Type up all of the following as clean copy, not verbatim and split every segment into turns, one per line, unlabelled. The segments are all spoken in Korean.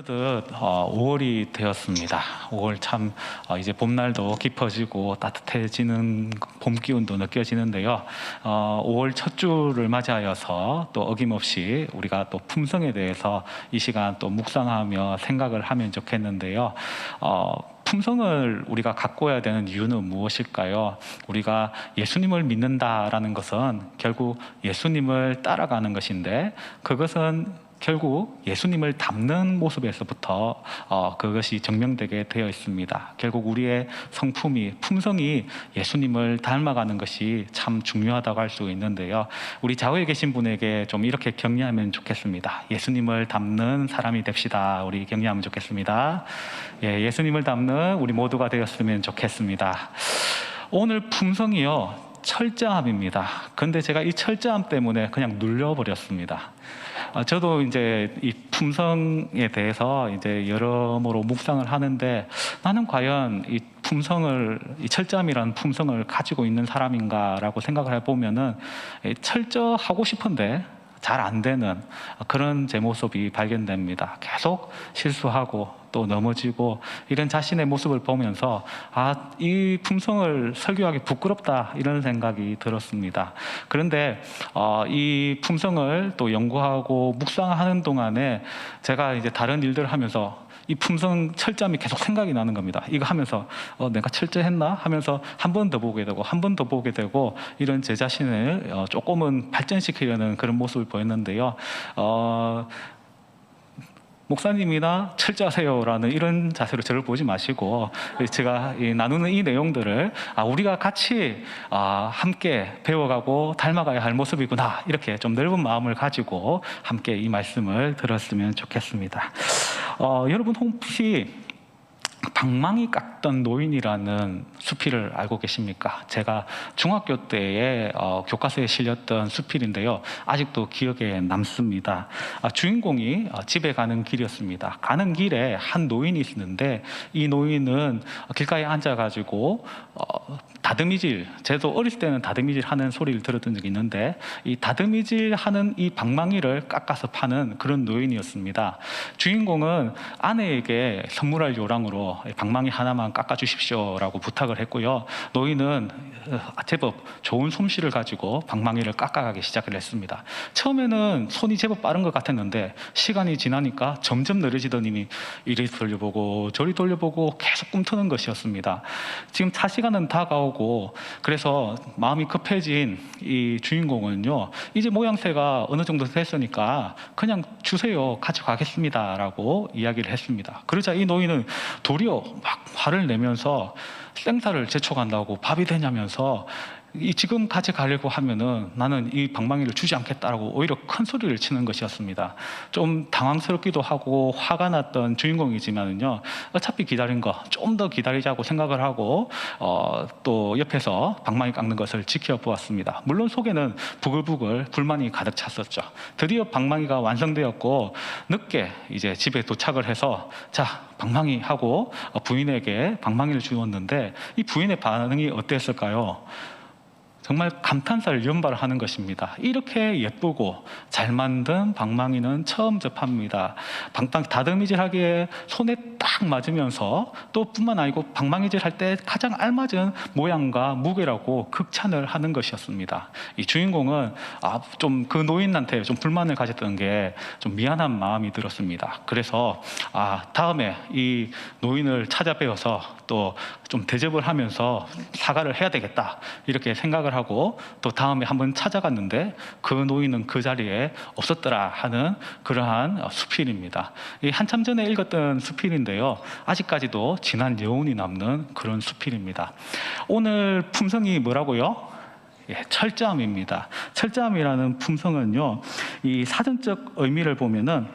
어느덧 5월이 되었습니다. 5월 참 이제 봄날도 깊어지고 따뜻해지는 봄 기운도 느껴지는데요. 5월 첫 주를 맞이하여서 또 어김없이 우리가 또 품성에 대해서 이 시간 또 묵상하며 생각을 하면 좋겠는데요. 품성을 우리가 가꿔야 되는 이유는 무엇일까요? 우리가 예수님을 믿는다라는 것은 결국 예수님을 따라가는 것인데, 그것은 결국 예수님을 닮는 모습에서부터 그것이 증명되게 되어 있습니다. 결국 우리의 성품이, 품성이 예수님을 닮아가는 것이 참 중요하다고 할 수 있는데요. 우리 좌우에 계신 분에게 좀 이렇게 격려하면 좋겠습니다. 예수님을 닮는 사람이 됩시다. 우리 격려하면 좋겠습니다. 예수님을 닮는 우리 모두가 되었으면 좋겠습니다. 오늘 품성이요, 철저함입니다. 근데 제가 이 철저함 때문에 그냥 눌려버렸습니다. 저도 이제 이 품성에 대해서 이제 여러모로 묵상을 하는데, 나는 과연 이 품성을, 이 철저함이라는 품성을 가지고 있는 사람인가라고 생각을 해보면은 철저하고 싶은데 잘 안 되는 그런 제 모습이 발견됩니다. 계속 실수하고 또 넘어지고 이런 자신의 모습을 보면서 이 품성을 설교하기 부끄럽다, 이런 생각이 들었습니다. 그런데 이 품성을 또 연구하고 묵상하는 동안에 제가 이제 다른 일들을 하면서 이 품성 철저함이 계속 생각이 나는 겁니다. 이거 하면서 내가 철저했나 하면서 한 번 더 보게 되고 한 번 더 보게 되고, 이런 제 자신을 조금은 발전시키려는 그런 모습을 보였는데요. 목사님이나 철저하세요라는 이런 자세로 저를 보지 마시고, 제가 나누는 이 내용들을 우리가 같이 함께 배워가고 닮아가야 할 모습이구나, 이렇게 좀 넓은 마음을 가지고 함께 이 말씀을 들었으면 좋겠습니다. 여러분 혹시 방망이 깎던 노인이라는 수필을 알고 계십니까? 제가 중학교 때에 교과서에 실렸던 수필인데요, 아직도 기억에 남습니다. 주인공이 집에 가는 길이었습니다. 가는 길에 한 노인이 있는데, 이 노인은 길가에 앉아가지고 다듬이질, 저도 어릴 때는 다듬이질 하는 소리를 들었던 적이 있는데, 이 다듬이질 하는 이 방망이를 깎아서 파는 그런 노인이었습니다. 주인공은 아내에게 선물할 요량으로 방망이 하나만 깎아주십시오 라고 부탁을 했고요. 노인은 제법 좋은 솜씨를 가지고 방망이를 깎아가기 시작을 했습니다. 처음에는 손이 제법 빠른 것 같았는데, 시간이 지나니까 점점 느려지더니 이리 돌려보고 저리 돌려보고 계속 꿈트는 것이었습니다. 지금 차 시간은 다가오고, 그래서 마음이 급해진 이 주인공은요, 이제 모양새가 어느 정도 됐으니까 그냥 주세요, 가져가겠습니다 라고 이야기를 했습니다. 그러자 이 노인은 도리어 막 화를 내면서 생사를 제쳐간다고 밥이 되냐면서 지금 가져가려고 하면은 나는 이 방망이를 주지 않겠다라고 오히려 큰 소리를 치는 것이었습니다. 좀 당황스럽기도 하고 화가 났던 주인공이지만은요, 어차피 기다린 거 좀 더 기다리자고 생각을 하고 또 옆에서 방망이 깎는 것을 지켜보았습니다. 물론 속에는 부글부글 불만이 가득 찼었죠. 드디어 방망이가 완성되었고, 늦게 이제 집에 도착을 해서 자, 방망이 하고 부인에게 방망이를 주었는데, 이 부인의 반응이 어땠을까요? 정말 감탄사를 연발하는 것입니다. 이렇게 예쁘고 잘 만든 방망이는 처음 접합니다. 다듬이질하기에 손에 딱 맞으면서, 또 뿐만 아니고 방망이질 할 때 가장 알맞은 모양과 무게라고 극찬을 하는 것이었습니다. 이 주인공은 좀 그 노인한테 좀 불만을 가졌던 게 좀 미안한 마음이 들었습니다. 그래서 다음에 이 노인을 찾아뵈어서 또 좀 대접을 하면서 사과를 해야 되겠다, 이렇게 생각을 하고 또 다음에 한번 찾아갔는데, 그 노인은 그 자리에 없었더라 하는 그러한 수필입니다. 한참 전에 읽었던 수필인데요, 아직까지도 진한 여운이 남는 그런 수필입니다. 오늘 품성이 뭐라고요? 철저함입니다. 철저함이라는 품성은요, 이 사전적 의미를 보면은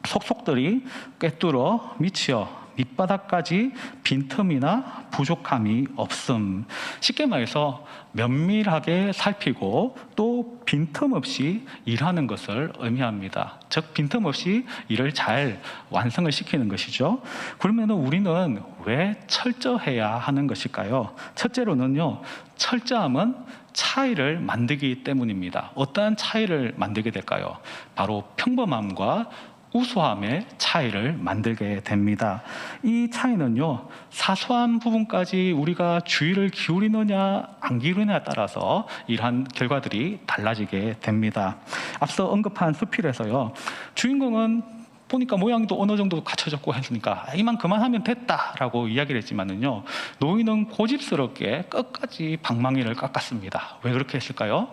속속들이 꿰뚫어 미치어 밑바닥까지 빈틈이나 부족함이 없음. 쉽게 말해서 면밀하게 살피고 또 빈틈없이 일하는 것을 의미합니다. 즉 빈틈없이 일을 잘 완성을 시키는 것이죠. 그러면 우리는 왜 철저해야 하는 것일까요? 첫째로는요, 철저함은 차이를 만들기 때문입니다. 어떠한 차이를 만들게 될까요? 바로 평범함과 우수함의 차이를 만들게 됩니다. 이 차이는요, 사소한 부분까지 우리가 주의를 기울이느냐 안 기울이느냐에 따라서 이러한 결과들이 달라지게 됩니다. 앞서 언급한 수필에서요, 주인공은 보니까 모양도 어느 정도 갖춰졌고 했으니까 이만 하면 됐다라고 이야기를 했지만은요, 노인은 고집스럽게 끝까지 방망이를 깎았습니다. 왜 그렇게 했을까요?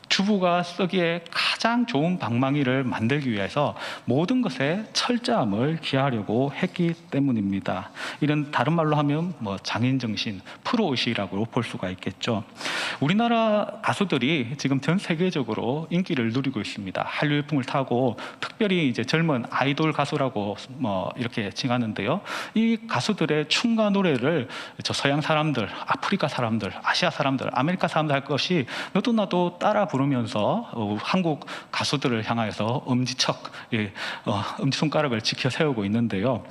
주부가 쓰기에 가장 좋은 방망이를 만들기 위해서 모든 것에 철저함을 기하려고 했기 때문입니다. 이런 다른 말로 하면 장인정신, 프로의식이라고 볼 수가 있겠죠. 우리나라 가수들이 지금 전 세계적으로 인기를 누리고 있습니다. 한류 열풍을 타고 특별히 이제 젊은 아이돌 가수라고 이렇게 칭하는데요. 이 가수들의 춤과 노래를 저 서양 사람들, 아프리카 사람들, 아시아 사람들, 아메리카 사람들 할 것이 너도 나도 따라 부르면서 한국 가수들을 향해서 엄지손가락을 지켜 세우고 있는데요.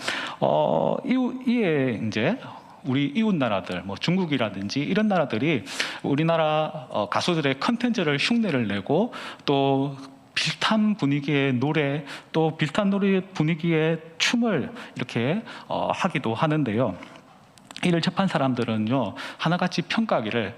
이에 이제 우리 이웃 나라들, 중국이라든지 이런 나라들이 우리나라 가수들의 컨텐츠를 흉내를 내고 또 비슷한 분위기의 노래, 또 비슷한 노래 분위기의 춤을 이렇게 하기도 하는데요. 이를 접한 사람들은요, 하나같이 평가하기를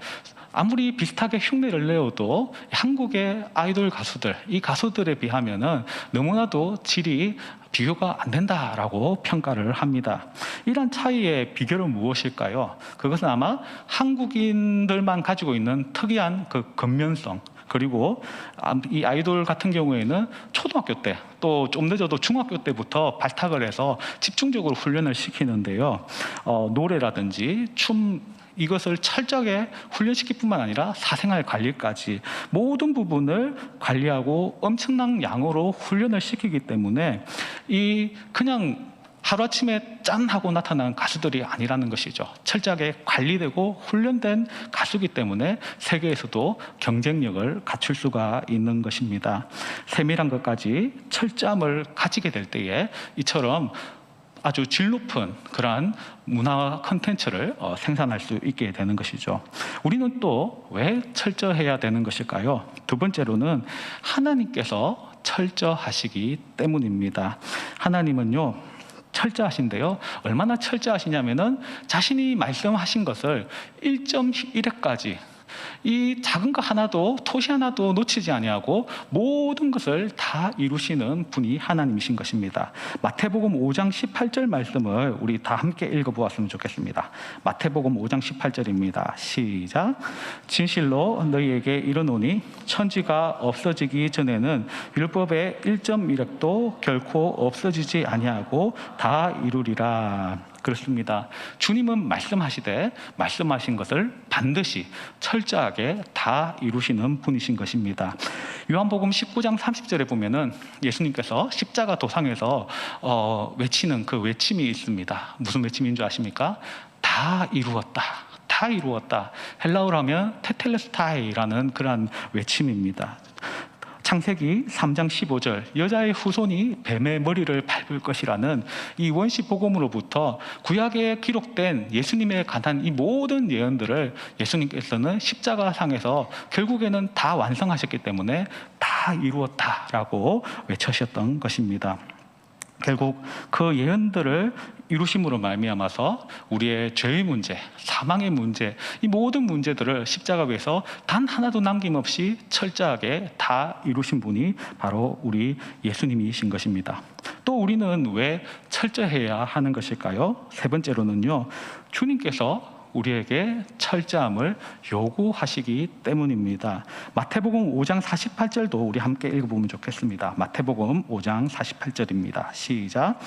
아무리 비슷하게 흉내를 내어도 한국의 아이돌 가수들, 이 가수들에 비하면은 너무나도 질이 비교가 안 된다라고 평가를 합니다. 이런 차이의 비결은 무엇일까요? 그것은 아마 한국인들만 가지고 있는 특이한 그 근면성, 그리고 이 아이돌 같은 경우에는 초등학교 때, 또 좀 늦어도 중학교 때부터 발탁을 해서 집중적으로 훈련을 시키는데요. 노래라든지 춤, 이것을 철저하게 훈련시킬 뿐만 아니라 사생활 관리까지 모든 부분을 관리하고 엄청난 양으로 훈련을 시키기 때문에 이 그냥 하루아침에 짠 하고 나타난 가수들이 아니라는 것이죠. 철저하게 관리되고 훈련된 가수이기 때문에 세계에서도 경쟁력을 갖출 수가 있는 것입니다. 세밀한 것까지 철저함을 가지게 될 때에 이처럼 아주 질 높은 그러한 문화 콘텐츠를 생산할 수 있게 되는 것이죠. 우리는 또 왜 철저해야 되는 것일까요? 두 번째로는 하나님께서 철저하시기 때문입니다. 하나님은요, 철저하신데요, 얼마나 철저하시냐면은 자신이 말씀하신 것을 1.1회까지 이 작은 거 하나도, 토시 하나도 놓치지 아니하고 모든 것을 다 이루시는 분이 하나님이신 것입니다. 마태복음 5장 18절 말씀을 우리 다 함께 읽어보았으면 좋겠습니다. 마태복음 5장 18절입니다. 시작. 진실로 너희에게 이르노니 천지가 없어지기 전에는 율법의 1.1획도 결코 없어지지 아니하고 다 이루리라. 그렇습니다. 주님은 말씀하시되 말씀하신 것을 반드시 철저하게 다 이루시는 분이신 것입니다. 요한복음 19장 30절에 보면은 예수님께서 십자가 도상에서 외치는 그 외침이 있습니다. 무슨 외침인 줄 아십니까? 다 이루었다. 다 이루었다. 헬라어로 하면 테텔레스타이라는 그런 외침입니다. 창세기 3장 15절 여자의 후손이 뱀의 머리를 밟을 것이라는 이 원시 복음으로부터 구약에 기록된 예수님에 관한 이 모든 예언들을 예수님께서는 십자가상에서 결국에는 다 완성하셨기 때문에 다 이루었다라고 외치셨던 것입니다. 결국 그 예언들을 이루심으로 말미암아서 우리의 죄의 문제, 사망의 문제, 이 모든 문제들을 십자가 위에서 단 하나도 남김없이 철저하게 다 이루신 분이 바로 우리 예수님이신 것입니다. 또 우리는 왜 철저해야 하는 것일까요? 세 번째로는요, 주님께서 우리에게 철저함을 요구하시기 때문입니다. 마태복음 5장 48절도 우리 함께 읽어보면 좋겠습니다. 마태복음 5장 48절입니다. 시작.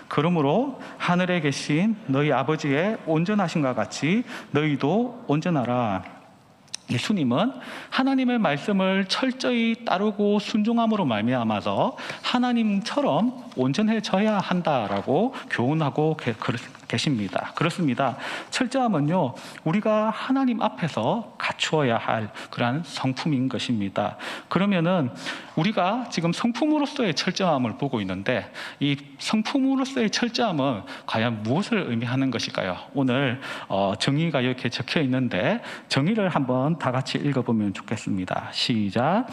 그러므로 하늘에 계신 너희 아버지의 온전하심과 같이 너희도 온전하라. 예수님은 하나님의 말씀을 철저히 따르고 순종함으로 말미암아서 하나님처럼 온전해져야 한다라고 교훈하고 계십니다. 그렇습니다. 철저함은요, 우리가 하나님 앞에서 갖추어야 할 그러한 성품인 것입니다. 그러면은 우리가 지금 성품으로서의 철저함을 보고 있는데 이 성품으로서의 철저함은 과연 무엇을 의미하는 것일까요? 오늘 정의가 이렇게 적혀 있는데 정의를 한번 다 같이 읽어보면 좋겠습니다. 시작.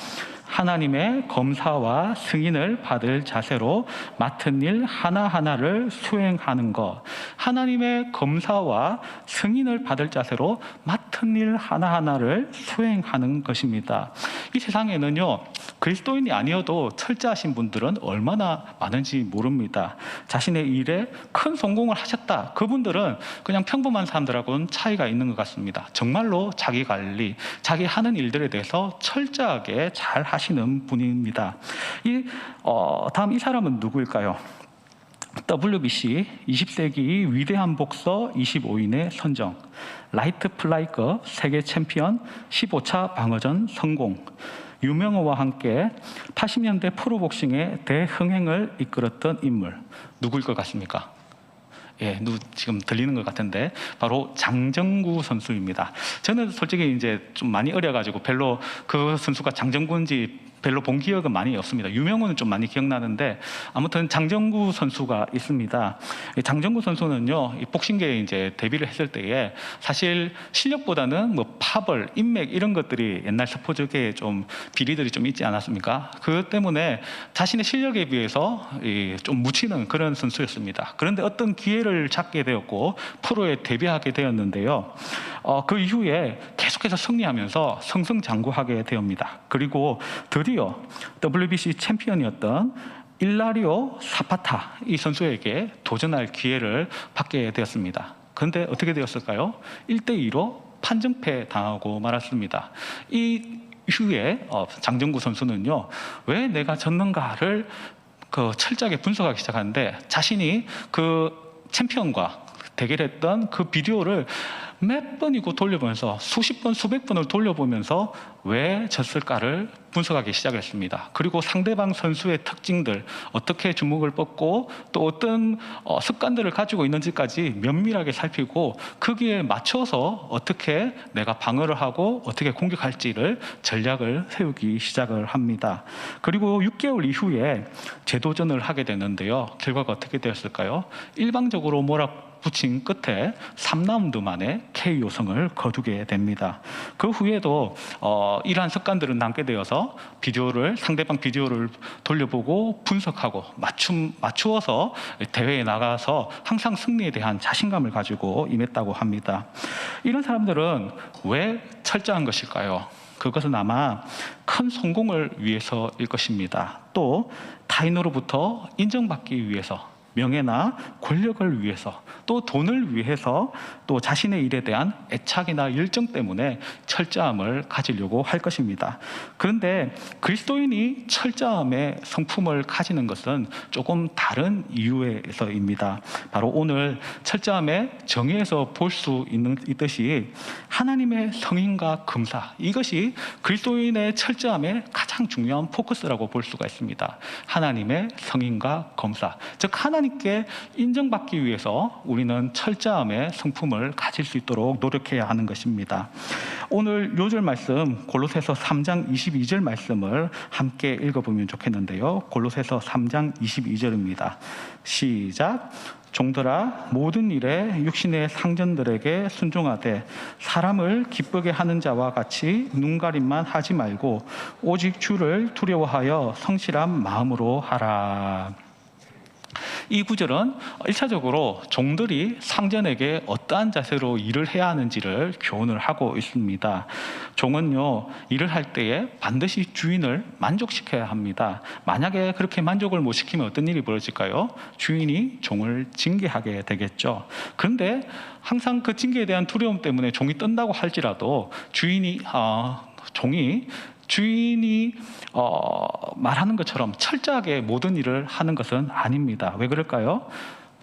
하나님의 검사와 승인을 받을 자세로 맡은 일 하나하나를 수행하는 것. 하나님의 검사와 승인을 받을 자세로 맡은 일 하나하나를 수행하는 것입니다. 이 세상에는요, 그리스도인이 아니어도 철저하신 분들은 얼마나 많은지 모릅니다. 자신의 일에 큰 성공을 하셨다. 그분들은 그냥 평범한 사람들하고는 차이가 있는 것 같습니다. 정말로 자기 관리, 자기 하는 일들에 대해서 철저하게 잘 하시는 분입니다. 다음 이 사람은 누구일까요? WBC 20세기 위대한 복서 25인의 선정, 라이트 플라이급 세계 챔피언 15차 방어전 성공, 유명호와 함께 80년대 프로복싱의 대흥행을 이끌었던 인물, 누구일 것 같습니까? 예, 지금 들리는 것 같은데 바로 장정구 선수입니다. 저는 솔직히 이제 좀 많이 어려가지고 별로 그 선수가 장정구인지 별로 본 기억은 많이 없습니다. 유명호는 좀 많이 기억나는데 아무튼 장정구 선수가 있습니다. 장정구 선수는요, 이 복싱계에 이제 데뷔를 했을 때에 사실 실력보다는 뭐 파벌, 인맥 이런 것들이 옛날 스포츠계에 좀 비리들이 좀 있지 않았습니까? 그 때문에 자신의 실력에 비해서 좀 묻히는 그런 선수였습니다. 그런데 어떤 기회를 잡게 되었고 프로에 데뷔하게 되었는데요. 그 이후에 계속해서 승리하면서 승승장구하게 되옵니다. 그리고 드디어 WBC 챔피언이었던 일라리오 사파타 이 선수에게 도전할 기회를 받게 되었습니다. 그런데 어떻게 되었을까요? 1대2로 판정패 당하고 말았습니다. 이 이후에 장정구 선수는요, 왜 내가 졌는가를 철저하게 분석하기 시작하는데 자신이 그 챔피언과 대결했던 그 비디오를 몇 번이고 돌려보면서 수십 번, 수백 번을 돌려보면서 왜 졌을까를 분석하기 시작했습니다. 그리고 상대방 선수의 특징들, 어떻게 주먹을 뻗고 또 어떤 습관들을 가지고 있는지까지 면밀하게 살피고 거기에 맞춰서 어떻게 내가 방어를 하고 어떻게 공격할지를 전략을 세우기 시작을 합니다. 그리고 6개월 이후에 재도전을 하게 되는데요. 결과가 어떻게 되었을까요? 일방적으로 몰아붙인 끝에 3라운드 만에 KO승을 거두게 됩니다. 그 후에도 이러한 습관들은 남게 되어서 상대방 비디오를 돌려보고 분석하고 맞추어서 대회에 나가서 항상 승리에 대한 자신감을 가지고 임했다고 합니다. 이런 사람들은 왜 철저한 것일까요? 그것은 아마 큰 성공을 위해서일 것입니다. 또 타인으로부터 인정받기 위해서, 명예나 권력을 위해서, 또 돈을 위해서, 또 자신의 일에 대한 애착이나 열정 때문에 철저함을 가지려고 할 것입니다. 그런데 그리스도인이 철저함의 성품을 가지는 것은 조금 다른 이유에서입니다. 바로 오늘 철저함의 정의에서 볼 수 있듯이 하나님의 성인과 검사, 이것이 그리스도인의 철저함의 가장 중요한 포커스라고 볼 수가 있습니다. 하나님의 성인과 검사, 즉 하나님께 인정받기 위해서 우리는 철저함의 성품을 가질 수 있도록 노력해야 하는 것입니다. 오늘 요절 말씀 골로새서 3장 22절 말씀을 함께 읽어보면 좋겠는데요. 골로새서 3장 22절입니다. 시작. 종들아, 모든 일에 육신의 상전들에게 순종하되 사람을 기쁘게 하는 자와 같이 눈가림만 하지 말고 오직 주를 두려워하여 성실한 마음으로 하라. 이 구절은 1차적으로 종들이 상전에게 어떠한 자세로 일을 해야 하는지를 교훈을 하고 있습니다. 종은요, 일을 할 때에 반드시 주인을 만족시켜야 합니다. 만약에 그렇게 만족을 못 시키면 어떤 일이 벌어질까요? 주인이 종을 징계하게 되겠죠. 그런데 항상 그 징계에 대한 두려움 때문에 종이 뜬다고 할지라도 주인이 말하는 것처럼 철저하게 모든 일을 하는 것은 아닙니다. 왜 그럴까요?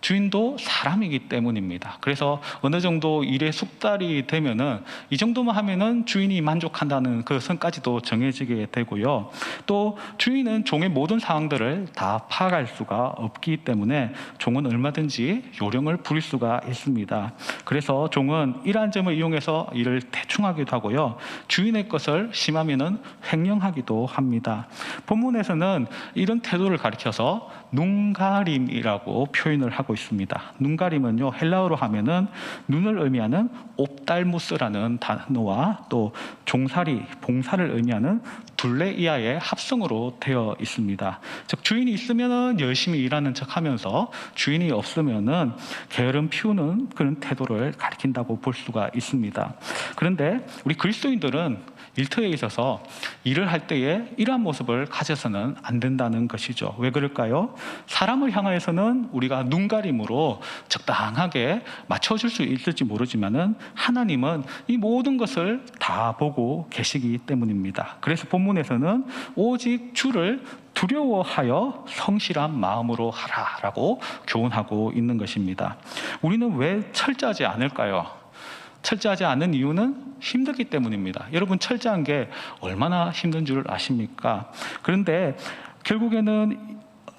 주인도 사람이기 때문입니다. 그래서 어느 정도 일에 숙달이 되면은 이 정도만 하면은 주인이 만족한다는 그 선까지도 정해지게 되고요. 또 주인은 종의 모든 상황들을 다 파악할 수가 없기 때문에 종은 얼마든지 요령을 부릴 수가 있습니다. 그래서 종은 이러한 점을 이용해서 일을 대충 하기도 하고요. 주인의 것을 심하면은 횡령하기도 합니다. 본문에서는 이런 태도를 가리켜서 눈가림이라고 표현을 하고 하고 있습니다. 눈가림은요, 헬라어로 하면은 눈을 의미하는 옵달무스라는 단어와 또 종살이, 봉사를 의미하는 둘레이아의 합성으로 되어 있습니다. 즉 주인이 있으면은 열심히 일하는 척하면서 주인이 없으면은 게으름 피우는 그런 태도를 가리킨다고 볼 수가 있습니다. 그런데 우리 그리스도인들은 일터에 있어서 일을 할 때에 이러한 모습을 가져서는 안 된다는 것이죠. 왜 그럴까요? 사람을 향하여서는 우리가 눈가림으로 적당하게 맞춰줄 수 있을지 모르지만은 하나님은 이 모든 것을 다 보고 계시기 때문입니다. 그래서 본문에서는 오직 주를 두려워하여 성실한 마음으로 하라라고 교훈하고 있는 것입니다. 우리는 왜 철저하지 않을까요? 철저하지 않은 이유는 힘들기 때문입니다. 여러분, 철저한 게 얼마나 힘든 줄 아십니까? 그런데 결국에는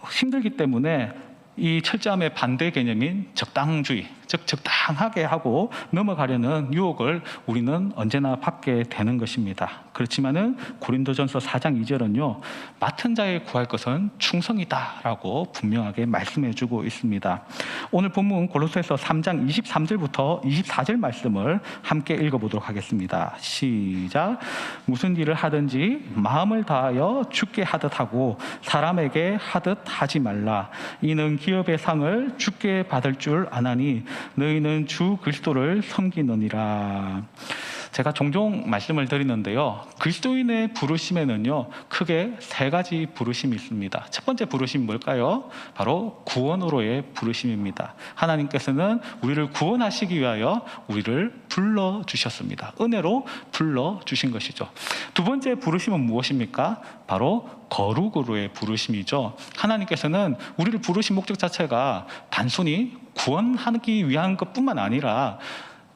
힘들기 때문에 이 철저함의 반대 개념인 적당주의, 즉 적당하게 하고 넘어가려는 유혹을 우리는 언제나 받게 되는 것입니다. 그렇지만은 고린도전서 4장 2절은요, 맡은 자에 구할 것은 충성이다라고 분명하게 말씀해주고 있습니다. 오늘 본문 골로새서 3장 23절부터 24절 말씀을 함께 읽어보도록 하겠습니다. 시작. 무슨 일을 하든지 마음을 다하여 주께 하듯 하고 사람에게 하듯 하지 말라. 이는 기업의 상을 주께 받을 줄 아나니 너희는 주 그리스도를 섬기느니라. 제가 종종 말씀을 드리는데요, 그리스도인의 부르심에는요 크게 세 가지 부르심이 있습니다. 첫 번째 부르심이 뭘까요? 바로 구원으로의 부르심입니다. 하나님께서는 우리를 구원하시기 위하여 우리를 불러주셨습니다. 은혜로 불러주신 것이죠. 두 번째 부르심은 무엇입니까? 바로 거룩으로의 부르심이죠. 하나님께서는 우리를 부르신 목적 자체가 단순히 구원하기 위한 것뿐만 아니라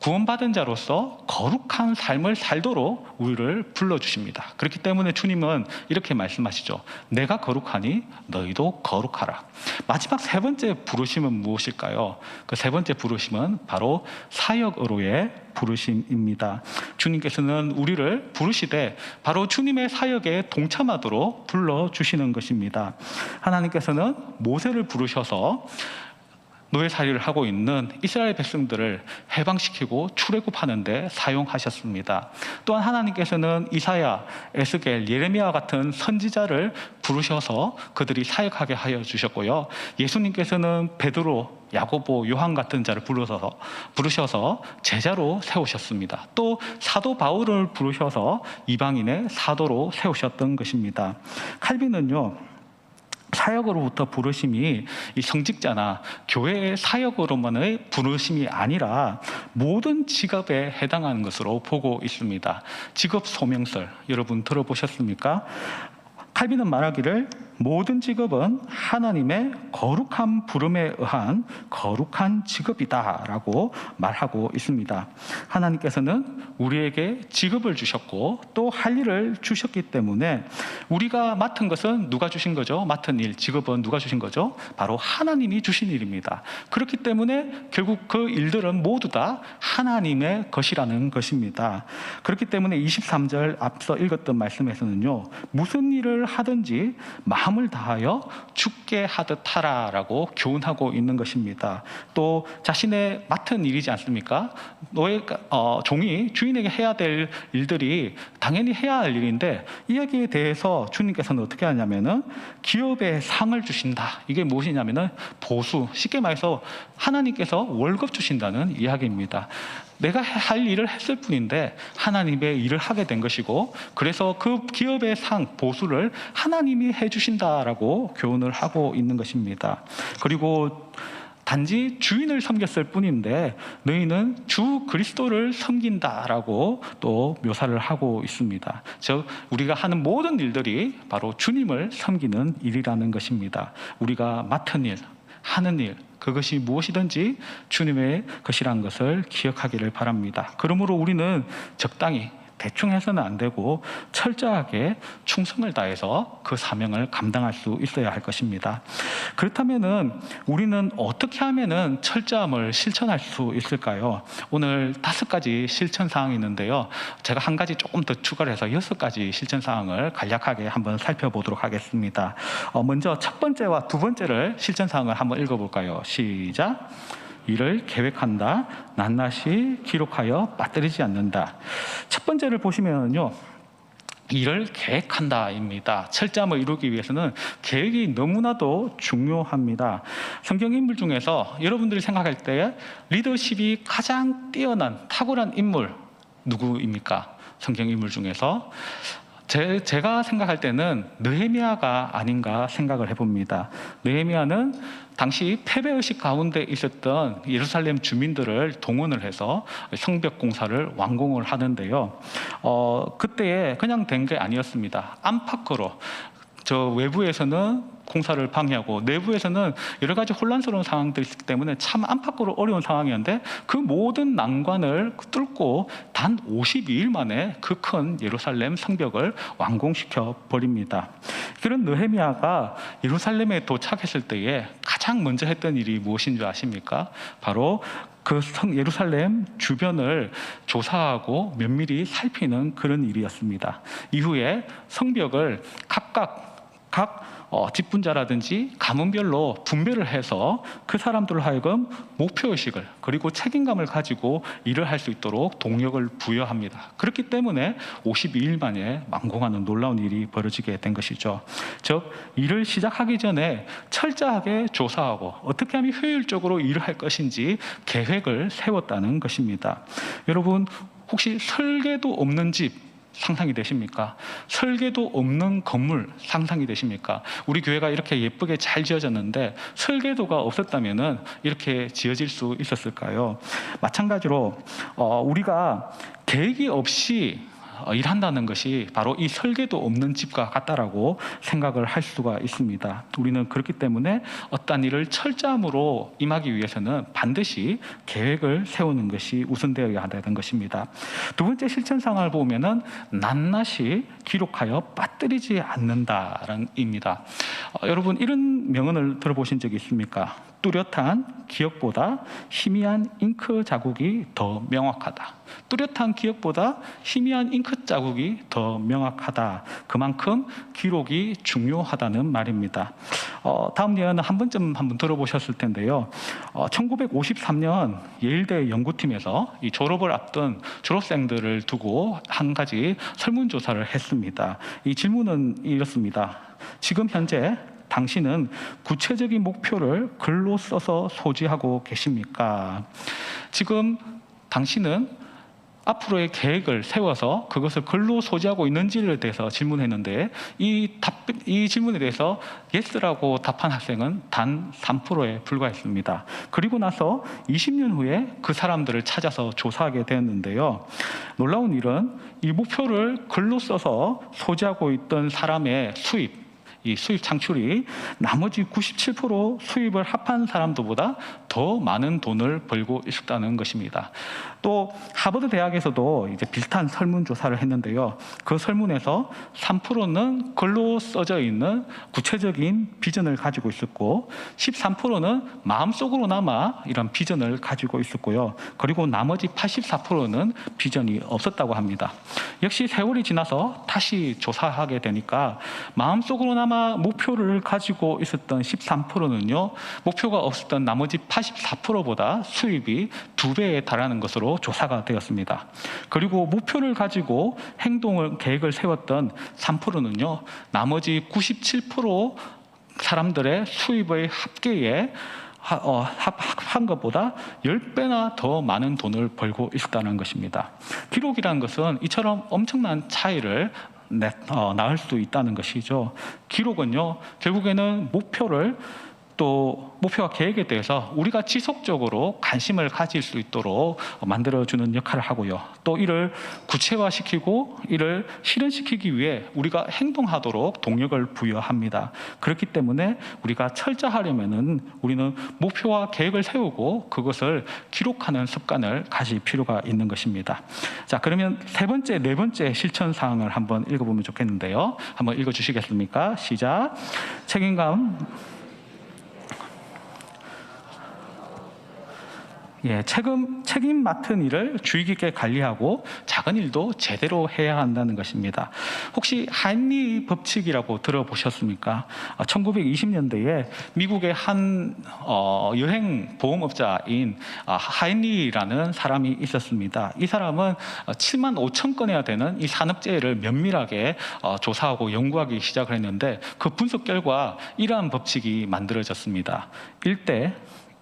구원받은 자로서 거룩한 삶을 살도록 우리를 불러주십니다. 그렇기 때문에 주님은 이렇게 말씀하시죠. 내가 거룩하니 너희도 거룩하라. 마지막 세 번째 부르심은 무엇일까요? 그 세 번째 부르심은 바로 사역으로의 부르심입니다. 주님께서는 우리를 부르시되 바로 주님의 사역에 동참하도록 불러주시는 것입니다. 하나님께서는 모세를 부르셔서 노예살이를 하고 있는 이스라엘 백성들을 해방시키고 출애굽하는 데 사용하셨습니다. 또한 하나님께서는 이사야, 에스겔, 예레미야 같은 선지자를 부르셔서 그들이 사역하게 하여 주셨고요. 예수님께서는 베드로, 야고보, 요한 같은 자를 부르셔서 제자로 세우셨습니다. 또 사도 바울을 부르셔서 이방인의 사도로 세우셨던 것입니다. 칼빈은요, 사역으로부터 부르심이 이 성직자나 교회의 사역으로만의 부르심이 아니라 모든 직업에 해당하는 것으로 보고 있습니다. 직업 소명설 여러분 들어보셨습니까? 칼빈은 말하기를 모든 직업은 하나님의 거룩한 부름에 의한 거룩한 직업이다라고 말하고 있습니다. 하나님께서는 우리에게 직업을 주셨고 또 할 일을 주셨기 때문에 우리가 맡은 것은 누가 주신 거죠? 맡은 일, 직업은 누가 주신 거죠? 바로 하나님이 주신 일입니다. 그렇기 때문에 결국 그 일들은 모두 다 하나님의 것이라는 것입니다. 그렇기 때문에 23절 앞서 읽었던 말씀에서는요, 무슨 일을 하든지 마음을 다하여 주께 하듯 하라라고 교훈하고 있는 것입니다. 또 자신의 맡은 일이지 않습니까? 종이 주인에게 해야 될 일들이 당연히 해야 할 일인데 이야기에 대해서 주님께서는 어떻게 하냐면은 기업에 상을 주신다. 이게 무엇이냐면은 보수, 쉽게 말해서 하나님께서 월급 주신다는 이야기입니다. 내가 할 일을 했을 뿐인데 하나님의 일을 하게 된 것이고, 그래서 그 기업의 상, 보수를 하나님이 해주신다라고 교훈을 하고 있는 것입니다. 그리고 단지 주인을 섬겼을 뿐인데 너희는 주 그리스도를 섬긴다라고 또 묘사를 하고 있습니다. 즉 우리가 하는 모든 일들이 바로 주님을 섬기는 일이라는 것입니다. 우리가 맡은 일, 하는 일, 그것이 무엇이든지 주님의 것이란 것을 기억하기를 바랍니다. 그러므로 우리는 적당히 대충 해서는 안 되고 철저하게 충성을 다해서 그 사명을 감당할 수 있어야 할 것입니다. 그렇다면은 우리는 어떻게 하면은 철저함을 실천할 수 있을까요? 오늘 5가지 실천 사항이 있는데요. 제가 한 가지 조금 더 추가를 해서 6가지 실천 사항을 간략하게 한번 살펴보도록 하겠습니다. 먼저 첫 번째와 두 번째를 실천 사항을 한번 읽어볼까요? 시작. 일을 계획한다. 낱낱이 기록하여 빠뜨리지 않는다. 첫 번째를 보시면요. 일을 계획한다입니다. 철저함을 이루기 위해서는 계획이 너무나도 중요합니다. 성경 인물 중에서 여러분들이 생각할 때 리더십이 가장 뛰어난 탁월한 인물 누구입니까? 성경 인물 중에서 제가 생각할 때는 느헤미야가 아닌가 생각을 해봅니다. 느헤미야는 당시 패배의식 가운데 있었던 예루살렘 주민들을 동원을 해서 성벽 공사를 완공을 하는데요. 그때에 그냥 된 게 아니었습니다. 안팎으로 저 외부에서는 공사를 방해하고 내부에서는 여러 가지 혼란스러운 상황들이 있기 때문에 참 안팎으로 어려운 상황이었는데 그 모든 난관을 뚫고 단 52일 만에 그 큰 예루살렘 성벽을 완공시켜 버립니다. 그런 느헤미야가 예루살렘에 도착했을 때에 가장 먼저 했던 일이 무엇인 줄 아십니까? 바로 그 예루살렘 주변을 조사하고 면밀히 살피는 그런 일이었습니다. 이후에 성벽을 각 직분자라든지 가문별로 분배를 해서 그 사람들로 하여금 목표의식을 그리고 책임감을 가지고 일을 할 수 있도록 동력을 부여합니다. 그렇기 때문에 52일 만에 완공하는 놀라운 일이 벌어지게 된 것이죠. 즉 일을 시작하기 전에 철저하게 조사하고 어떻게 하면 효율적으로 일을 할 것인지 계획을 세웠다는 것입니다. 여러분 혹시 설계도 없는 집 상상이 되십니까? 설계도 없는 건물 상상이 되십니까? 우리 교회가 이렇게 예쁘게 잘 지어졌는데 설계도가 없었다면은 이렇게 지어질 수 있었을까요? 마찬가지로 우리가 계획이 없이 일한다는 것이 바로 이 설계도 없는 집과 같다라고 생각을 할 수가 있습니다. 우리는 그렇기 때문에 어떤 일을 철저함으로 임하기 위해서는 반드시 계획을 세우는 것이 우선되어야 한다는 것입니다. 두 번째 실천 상황을 보면은 낱낱이 기록하여 빠뜨리지 않는다라는 입니다. 여러분 이런 명언을 들어보신 적이 있습니까? 뚜렷한 기억보다 희미한 잉크 자국이 더 명확하다. 뚜렷한 기억보다 희미한 잉크 자국이 더 명확하다. 그만큼 기록이 중요하다는 말입니다. 다음 예언은 한 번쯤 한번 들어보셨을 텐데요. 1953년 예일대 연구팀에서 이 졸업을 앞둔 졸업생들을 두고 한 가지 설문조사를 했습니다. 이 질문은 이렇습니다. 지금 현재 당신은 구체적인 목표를 글로 써서 소지하고 계십니까? 지금 당신은 앞으로의 계획을 세워서 그것을 글로 소지하고 있는지에 대해서 질문했는데 이 질문에 대해서 예스라고 답한 학생은 단 3%에 불과했습니다. 그리고 나서 20년 후에 그 사람들을 찾아서 조사하게 되었는데요. 놀라운 일은 이 목표를 글로 써서 소지하고 있던 사람의 이 수입 창출이 나머지 97% 수입을 합한 사람들보다 더 많은 돈을 벌고 있었다는 것입니다. 또 하버드 대학에서도 이제 비슷한 설문조사를 했는데요. 그 설문에서 3%는 글로 써져 있는 구체적인 비전을 가지고 있었고 13%는 마음속으로나마 이런 비전을 가지고 있었고요. 그리고 나머지 84%는 비전이 없었다고 합니다. 역시 세월이 지나서 다시 조사하게 되니까 마음속으로나마 목표를 가지고 있었던 13%는요, 목표가 없었던 나머지 84%보다 수입이 2배에 달하는 것으로 조사가 되었습니다. 그리고 목표를 가지고 계획을 세웠던 3%는요, 나머지 97% 사람들의 수입의 합계에 한 것보다 10배나 더 많은 돈을 벌고 있었다는 것입니다. 기록이라는 것은 이처럼 엄청난 차이를 낳을 수 있다는 것이죠. 기록은요, 결국에는 목표를 또 목표와 계획에 대해서 우리가 지속적으로 관심을 가질 수 있도록 만들어주는 역할을 하고요. 또 이를 구체화시키고 이를 실현시키기 위해 우리가 행동하도록 동력을 부여합니다. 그렇기 때문에 우리가 철저하려면은 우리는 목표와 계획을 세우고 그것을 기록하는 습관을 가질 필요가 있는 것입니다. 자, 그러면 세 번째, 네 번째 실천 사항을 한번 읽어보면 좋겠는데요. 한번 읽어주시겠습니까? 시작. 책임감. 책임 맡은 일을 주의 깊게 관리하고 작은 일도 제대로 해야 한다는 것입니다. 혹시 하인리 법칙이라고 들어보셨습니까? 1920년대에 미국의 한 여행 보험업자인 하인리라는 사람이 있었습니다. 이 사람은 7만 5천 건이나 되는 이 산업재해를 면밀하게 조사하고 연구하기 시작을 했는데 그 분석 결과 이러한 법칙이 만들어졌습니다. 1대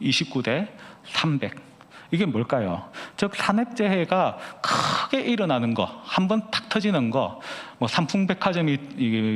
29대 300. 이게 뭘까요? 즉 산업재해가 크게 일어나는 거, 한번 탁 터지는 거, 뭐 삼풍백화점이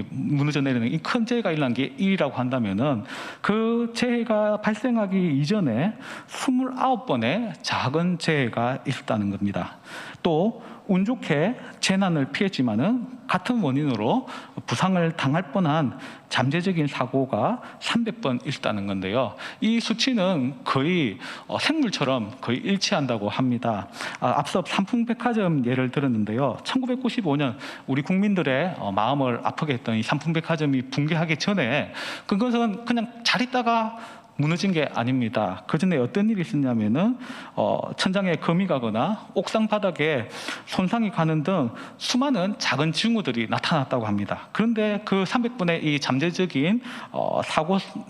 무너져 내리는 이 큰 재해가 일어난 게 1이라고 한다면은 그 재해가 발생하기 이전에 29번의 작은 재해가 있었다는 겁니다. 또 운 좋게 재난을 피했지만은 같은 원인으로 부상을 당할 뻔한 잠재적인 사고가 300번 있다는 건데요. 이 수치는 거의 생물처럼 거의 일치한다고 합니다. 앞서 삼풍백화점 예를 들었는데요. 1995년 우리 국민들의 마음을 아프게 했던 이 삼풍백화점이 붕괴하기 전에 그것은 그냥 잘 있다가 무너진 게 아닙니다. 그 전에 어떤 일이 있었냐면은 천장에 금이 가거나 옥상 바닥에 손상이 가는 등 수많은 작은 징후들이 나타났다고 합니다. 그런데 그 300분의 이 잠재적인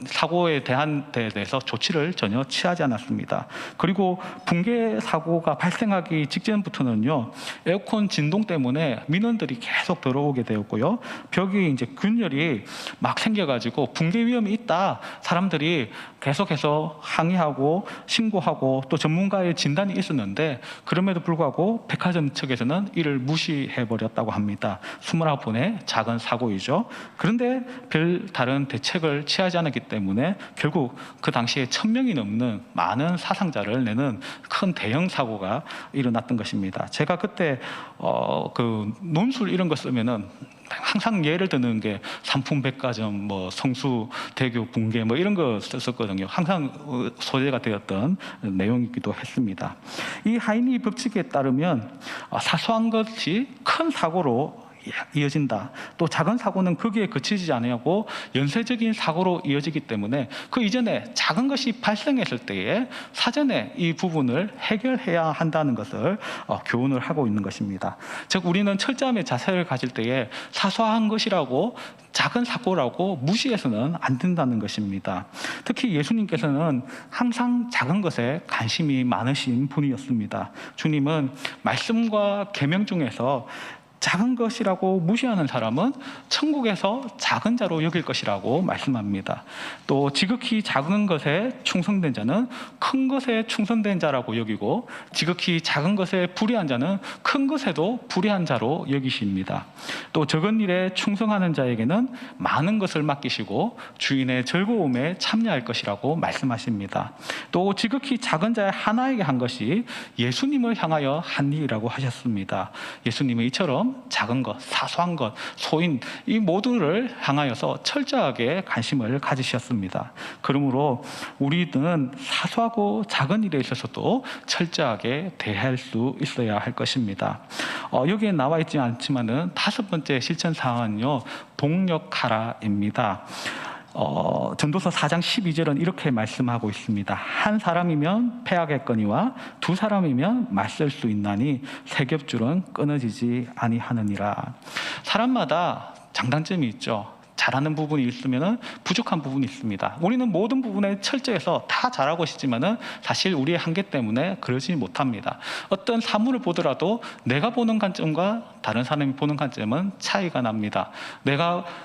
사고에 대해서 조치를 전혀 취하지 않았습니다. 그리고 붕괴 사고가 발생하기 직전부터는요, 에어컨 진동 때문에 민원들이 계속 들어오게 되었고요, 벽에 이제 균열이 막 생겨가지고 붕괴 위험이 있다, 사람들이 계속해서 항의하고 신고하고 또 전문가의 진단이 있었는데 그럼에도 불구하고 백화점 측에서는 이를 무시해버렸다고 합니다. 29번의 작은 사고이죠. 그런데 별 다른 대책을 취하지 않았기 때문에 결국 그 당시에 1000명이 넘는 많은 사상자를 내는 큰 대형 사고가 일어났던 것입니다. 제가 그때 그 논술 이런 거 쓰면은 항상 예를 드는 게 삼풍백화점, 뭐 성수대교 붕괴 뭐 이런 거 썼었거든요. 항상 소재가 되었던 내용이기도 했습니다. 이 하인리 법칙에 따르면 사소한 것이 큰 사고로 이어진다. 또 작은 사고는 거기에 그치지 않고 연쇄적인 사고로 이어지기 때문에 그 이전에 작은 것이 발생했을 때에 사전에 이 부분을 해결해야 한다는 것을 교훈을 하고 있는 것입니다. 즉 우리는 철저함의 자세를 가질 때에 사소한 것이라고 작은 사고라고 무시해서는 안 된다는 것입니다. 특히 예수님께서는 항상 작은 것에 관심이 많으신 분이었습니다. 주님은 말씀과 계명 중에서 작은 것이라고 무시하는 사람은 천국에서 작은 자로 여길 것이라고 말씀합니다. 또 지극히 작은 것에 충성된 자는 큰 것에 충성된 자라고 여기고 지극히 작은 것에 불의한 자는 큰 것에도 불의한 자로 여기십니다. 또 적은 일에 충성하는 자에게는 많은 것을 맡기시고 주인의 즐거움에 참여할 것이라고 말씀하십니다. 또 지극히 작은 자의 하나에게 한 것이 예수님을 향하여 한 일이라고 하셨습니다. 예수님은 이처럼 작은 것, 사소한 것, 소인 이 모두를 향하여서 철저하게 관심을 가지셨습니다. 그러므로 우리는 사소하고 작은 일에 있어서도 철저하게 대할 수 있어야 할 것입니다. 여기에 나와 있지 않지만은 5번째 실천 사항은요, 동력하라입니다. 전도서 4장 12절은 이렇게 말씀하고 있습니다. 한 사람이면 패하겠거니와 두 사람이면 맞설 수 있나니 세 겹줄은 끊어지지 아니하느니라. 사람마다 장단점이 있죠. 잘하는 부분이 있으면 부족한 부분이 있습니다. 우리는 모든 부분에 철저해서 다 잘하고 싶지만은 사실 우리의 한계 때문에 그러지 못합니다. 어떤 사물을 보더라도 내가 보는 관점과 다른 사람이 보는 관점은 차이가 납니다.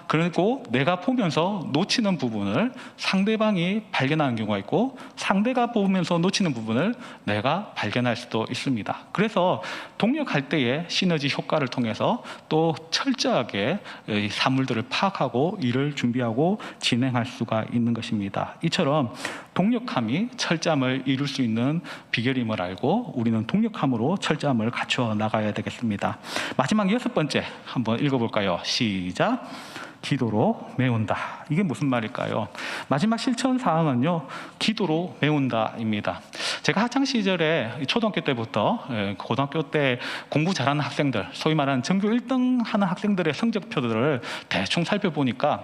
그리고 내가 보면서 놓치는 부분을 상대방이 발견하는 경우가 있고 상대가 보면서 놓치는 부분을 내가 발견할 수도 있습니다. 그래서 동력할 때의 시너지 효과를 통해서 또 철저하게 이 사물들을 파악하고 동력으로 일을 준비하고 진행할 수가 있는 것입니다. 이처럼 동력함이 철저함을 이룰 수 있는 비결임을 알고 우리는 동력함으로 철저함을 갖추어 나가야 되겠습니다. 마지막 6번째 한번 읽어볼까요? 시작. 기도로 메운다. 이게 무슨 말일까요? 마지막 실천 사항은요, 기도로 메운다입니다. 제가 학창 시절에 초등학교 때부터 고등학교 때 공부 잘하는 학생들, 소위 말하는 전교 1등 하는 학생들의 성적표들을 대충 살펴보니까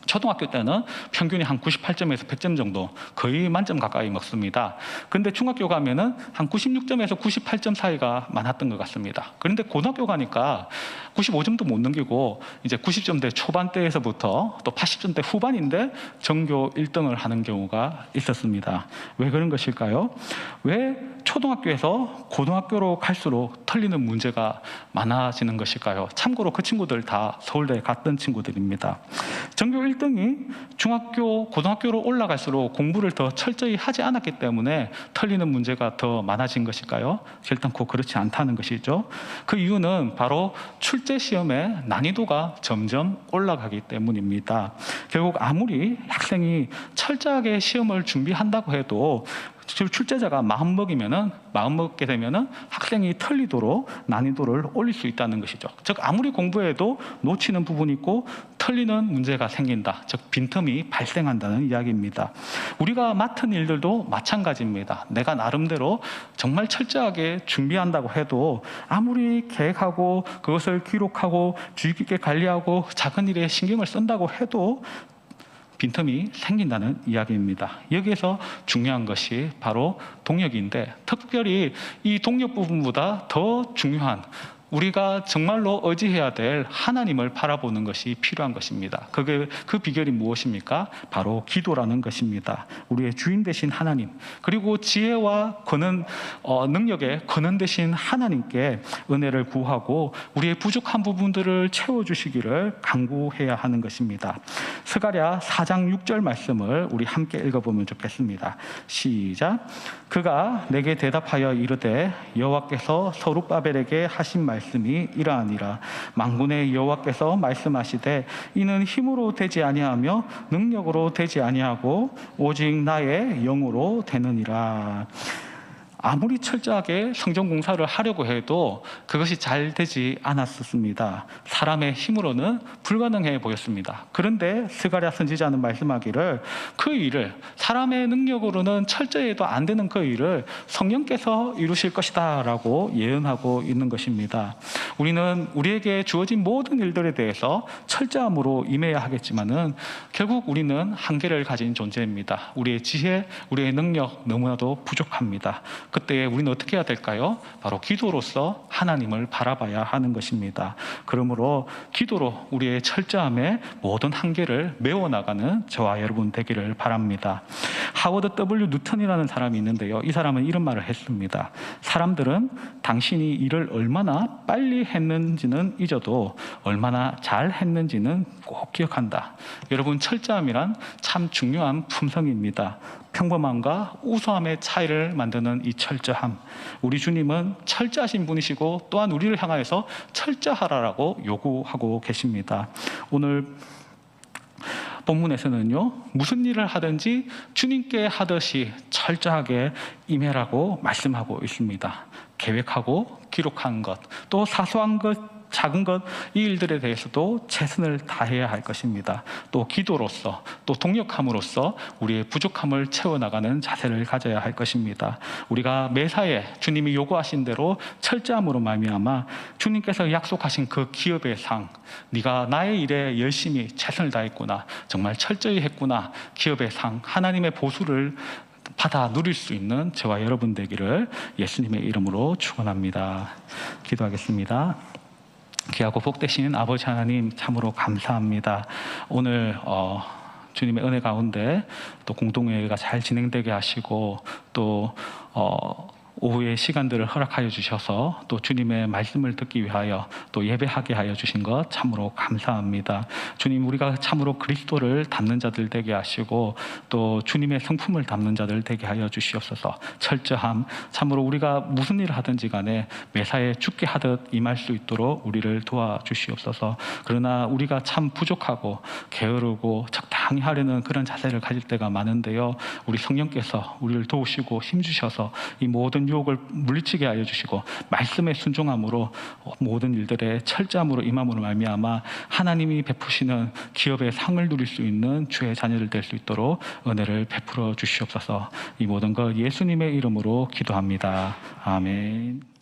초등학교 때는 평균이 한 98점에서 100점 정도, 거의 만점 가까이 먹습니다. 근데 중학교 가면은 한 96점에서 98점 사이가 많았던 것 같습니다. 그런데 고등학교 가니까 95점도 못 넘기고 이제 90점대 초반대에서부터 또 80점대 후반인데 전교 1등을 하는 경우가 있었습니다. 왜 그런 것일까요? 왜 초등학교에서 고등학교로 갈수록 틀리는 문제가 많아지는 것일까요? 참고로 그 친구들 다 서울대에 갔던 친구들입니다. 전교 1등이 중학교, 고등학교로 올라갈수록 공부를 더 철저히 하지 않았기 때문에 틀리는 문제가 더 많아진 것일까요? 결단코 그렇지 않다는 것이죠. 그 이유는 바로 출제 시험의 난이도가 점점 올라가기 때문입니다. 결국 아무리 학생이 철저하게 시험을 준비한다고 해도 출제자가 마음 먹게 되면은 학생이 틀리도록 난이도를 올릴 수 있다는 것이죠. 즉 아무리 공부해도 놓치는 부분이 있고 틀리는 문제가 생긴다. 즉 빈틈이 발생한다는 이야기입니다. 우리가 맡은 일들도 마찬가지입니다. 내가 나름대로 정말 철저하게 준비한다고 해도 아무리 계획하고 그것을 기록하고 주의 깊게 관리하고 작은 일에 신경을 쓴다고 해도 빈틈이 생긴다는 이야기입니다. 여기에서 중요한 것이 바로 동력인데, 특별히 이 동력 부분보다 더 중요한, 우리가 정말로 의지해야 될 하나님을 바라보는 것이 필요한 것입니다. 그 비결이 무엇입니까? 바로 기도라는 것입니다. 우리의 주인 되신 하나님, 그리고 지혜와 능력의 근원 되신 하나님께 은혜를 구하고 우리의 부족한 부분들을 채워주시기를 간구해야 하는 것입니다. 스가랴 4장 6절 말씀을 우리 함께 읽어보면 좋겠습니다. 시작. 그가 내게 대답하여 이르되 여호와께서 서룹바벨에게 하신 말씀이 이러하니라. 만군의 여호와께서 말씀하시되 이는 힘으로 되지 아니하며 능력으로 되지 아니하고 오직 나의 영으로 되느니라. 아무리 철저하게 성전 공사를 하려고 해도 그것이 잘 되지 않았습니다. 사람의 힘으로는 불가능해 보였습니다. 그런데 스가랴 선지자는 말씀하기를 그 일을, 사람의 능력으로는 철저히 해도 안 되는 그 일을 성령께서 이루실 것이다 라고 예언하고 있는 것입니다. 우리는 우리에게 주어진 모든 일들에 대해서 철저함으로 임해야 하겠지만은 결국 우리는 한계를 가진 존재입니다. 우리의 지혜, 우리의 능력 너무나도 부족합니다. 그때 우리는 어떻게 해야 될까요? 바로 기도로서 하나님을 바라봐야 하는 것입니다. 그러므로 기도로 우리의 철저함의 모든 한계를 메워나가는 저와 여러분 되기를 바랍니다. 하워드 W 뉴턴이라는 사람이 있는데요, 이 사람은 이런 말을 했습니다. 사람들은 당신이 일을 얼마나 빨리 했는지는 잊어도 얼마나 잘 했는지는 꼭 기억한다. 여러분, 철저함이란 참 중요한 품성입니다. 평범함과 우수함의 차이를 만드는 이 철저함, 우리 주님은 철저하신 분이시고 또한 우리를 향하여서 철저하라라고 요구하고 계십니다. 오늘 본문에서는요, 무슨 일을 하든지 주님께 하듯이 철저하게 임해라고 말씀하고 있습니다. 계획하고 기록한 것, 또 사소한 것, 작은 것, 이 일들에 대해서도 최선을 다해야 할 것입니다. 또 기도로서, 또 동력함으로써 우리의 부족함을 채워나가는 자세를 가져야 할 것입니다. 우리가 매사에 주님이 요구하신 대로 철저함으로 말미암아 주님께서 약속하신 그 기업의 상, 네가 나의 일에 열심히 최선을 다했구나, 정말 철저히 했구나, 기업의 상, 하나님의 보수를 받아 누릴 수 있는 저와 여러분 되기를 예수님의 이름으로 축원합니다. 기도하겠습니다. 귀하고 복되신 아버지 하나님, 참으로 감사합니다. 오늘 주님의 은혜 가운데 또 공동회의가 잘 진행되게 하시고 또 오후의 시간들을 허락하여 주셔서 또 주님의 말씀을 듣기 위하여 또 예배하게 하여 주신 것 참으로 감사합니다. 주님, 우리가 참으로 그리스도를 닮는 자들 되게 하시고 또 주님의 성품을 닮는 자들 되게 하여 주시옵소서. 철저함, 참으로 우리가 무슨 일을 하든지 간에 매사에 죽게 하듯 임할 수 있도록 우리를 도와주시옵소서. 그러나 우리가 참 부족하고 게으르고 적당히 하려는 그런 자세를 가질 때가 많은데요, 우리 성령께서 우리를 도우시고 힘주셔서 이 모든 유혹을 물리치게 하여 주시고 말씀에 순종함으로 모든 일들에 철저함으로 임함으로 말미암아 하나님이 베푸시는 기업의 상을 누릴 수 있는 주의 자녀들 될 수 있도록 은혜를 베풀어 주시옵소서. 이 모든 것 예수님의 이름으로 기도합니다. 아멘.